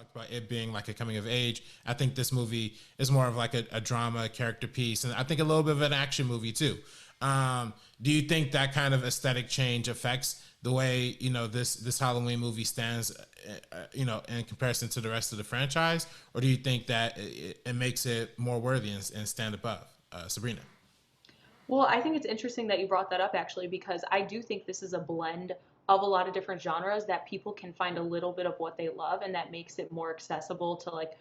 talked about it being like a coming of age. I think this movie is more of like a drama character piece, and I think a little bit of an action movie too. Do you think that kind of aesthetic change affects the way this Halloween movie stands, in comparison to the rest of the franchise, or do you think that it makes it more worthy and stand above? Sabrina. Well, I think it's interesting that you brought that up actually, because I do think this is a blend of a lot of different genres that people can find a little bit of what they love, and that makes it more accessible to like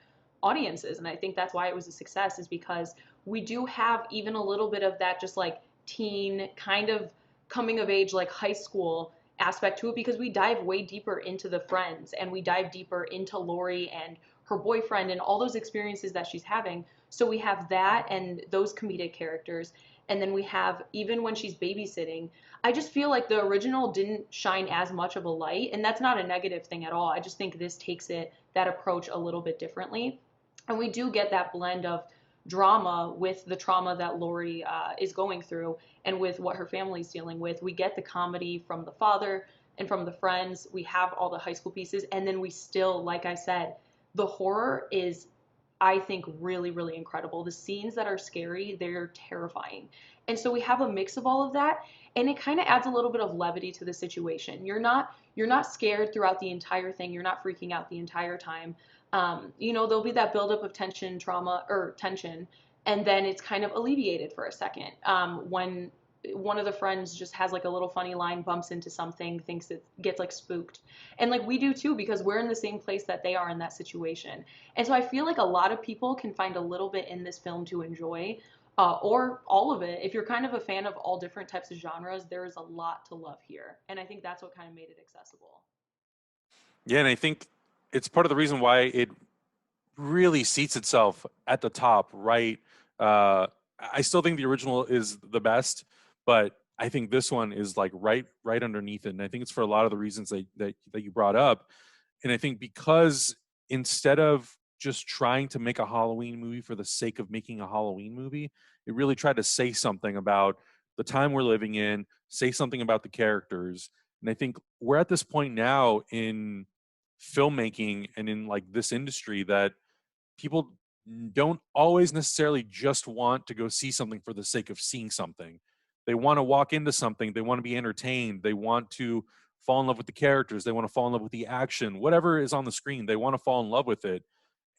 audiences. And I think that's why it was a success, is because we do have even a little bit of that just like teen kind of coming of age, like high school aspect to it, because we dive way deeper into the friends and we dive deeper into Lori and her boyfriend and all those experiences that she's having. So we have that and those comedic characters, and then we have even when she's babysitting. I just feel like the original didn't shine as much of a light, and that's not a negative thing at all. I just think this takes it that approach a little bit differently, and we do get that blend of drama with the trauma that Lori is going through and with what her family's dealing with. We get the comedy from the father and from the friends. We have all the high school pieces, and then we still, like I said, the horror is, I think, really, really incredible. The scenes that are scary, they're terrifying. And so we have a mix of all of that, and it kind of adds a little bit of levity to the situation. You're not scared throughout the entire thing. You're not freaking out the entire time. There'll be that buildup of tension, trauma, or tension, and then it's kind of alleviated for a second. When one of the friends just has like a little funny line, bumps into something, thinks it gets like spooked. And like we do too, because we're in the same place that they are in that situation. And so I feel like a lot of people can find a little bit in this film to enjoy, or all of it. If you're kind of a fan of all different types of genres, there is a lot to love here. And I think that's what kind of made it accessible. Yeah, and I think it's part of the reason why it really seats itself at the top, right? I still think the original is the best, but I think this one is like right underneath it. And I think it's for a lot of the reasons that you brought up. And I think because instead of just trying to make a Halloween movie for the sake of making a Halloween movie, it really tried to say something about the time we're living in, say something about the characters. And I think we're at this point now in filmmaking and in like this industry that people don't always necessarily just want to go see something for the sake of seeing something. They want to walk into something, they want to be entertained, they want to fall in love with the characters, they want to fall in love with the action, whatever is on the screen, they want to fall in love with it.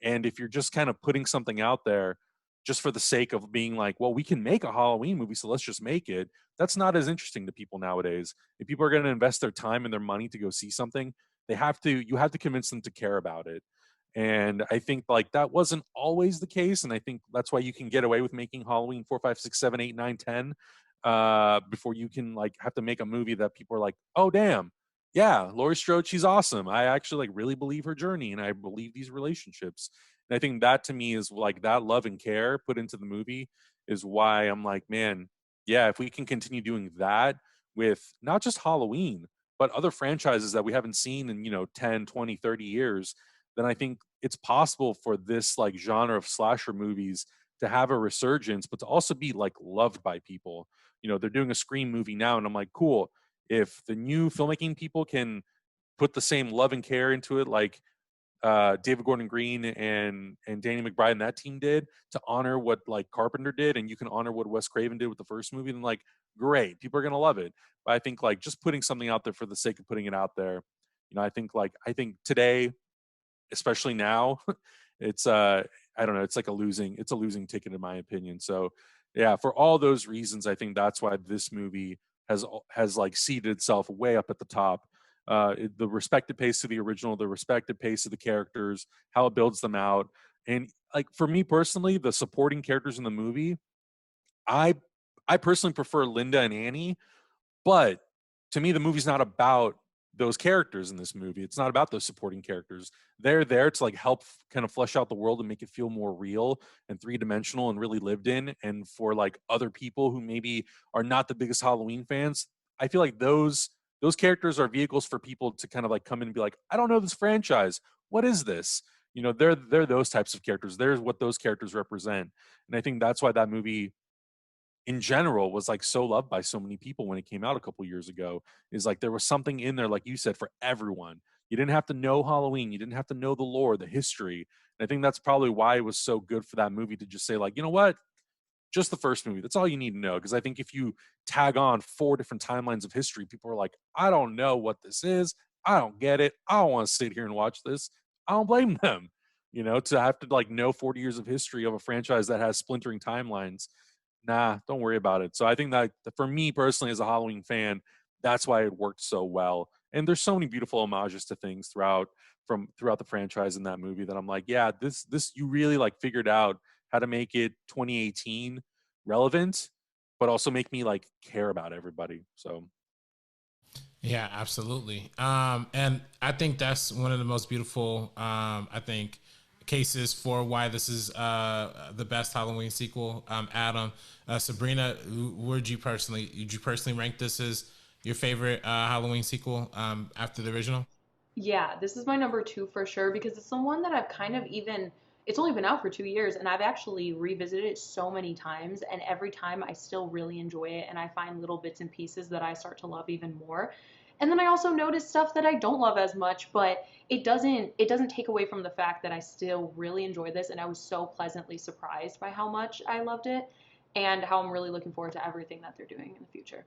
And if you're just kind of putting something out there just for the sake of being like, well, we can make a Halloween movie, so let's just make it, that's not as interesting to people nowadays. If people are going to invest their time and their money to go see something, you have to convince them to care about it. And I think like that wasn't always the case, and I think that's why you can get away with making Halloween 4, 5, 6, 7, 8, 9, 10 before you can like have to make a movie that people are like, oh damn, yeah, Laurie Strode, she's awesome. I actually like really believe her journey, and I believe these relationships. And I think that to me is like that love and care put into the movie is why I'm like, man, yeah, if we can continue doing that with not just Halloween, but other franchises that we haven't seen in, 10, 20, 30 years, then I think it's possible for this like genre of slasher movies to have a resurgence, but to also be like loved by people. They're doing a Scream movie now, and I'm like, cool. If the new filmmaking people can put the same love and care into it, like David Gordon Green and Danny McBride and that team did, to honor what like Carpenter did, and you can honor what Wes Craven did with the first movie, then like great, people are gonna love it. But I think like just putting something out there for the sake of putting it out there, I think today, especially now, it's I don't know, it's a losing ticket in my opinion. So yeah, for all those reasons, I think that's why this movie has like seated itself way up at the top. The respected pace to the original, the respected pace of the characters, how it builds them out, and like for me personally, the supporting characters in the movie, I I personally prefer Linda and Annie, but to me, the movie's not about those characters in this movie. It's not about those supporting characters. They're there to like help kind of flesh out the world and make it feel more real and three-dimensional and really lived in. And for like other people who maybe are not the biggest Halloween fans, I feel like those characters are vehicles for people to kind of like come in and be like, I don't know this franchise. What is this? They're those types of characters. There's what those characters represent. And I think that's why that movie in general was like so loved by so many people when it came out a couple years ago, is like there was something in there, like you said, for everyone. You didn't have to know Halloween. You didn't have to know the lore, the history. And I think that's probably why it was so good for that movie to just say, like, you know what? Just the first movie. That's all you need to know. Because I think if you tag on 4 different timelines of history, people are like, I don't know what this is. I don't get it. I don't want to sit here and watch this. I don't blame them. To have to like know 40 years of history of a franchise that has splintering timelines. Nah, don't worry about it. So I think that for me personally, as a Halloween fan, that's why it worked so well. And there's so many beautiful homages to things throughout the franchise in that movie that I'm like, yeah, this you really like figured out how to make it 2018 relevant, but also make me like care about everybody. So Yeah, absolutely. And I think that's one of the most beautiful, I think, cases for why this is the best Halloween sequel. Adam, Sabrina, would you personally rank this as your favorite Halloween sequel after the original? Yeah, this is my number two for sure because it's the one that I've kind of even, it's only been out for 2 years and I've actually revisited it so many times. And every time I still really enjoy it and I find little bits and pieces that I start to love even more. And then I also notice stuff that I don't love as much, but it doesn't take away from the fact that I still really enjoy this and I was so pleasantly surprised by how much I loved it and how I'm really looking forward to everything that they're doing in the future.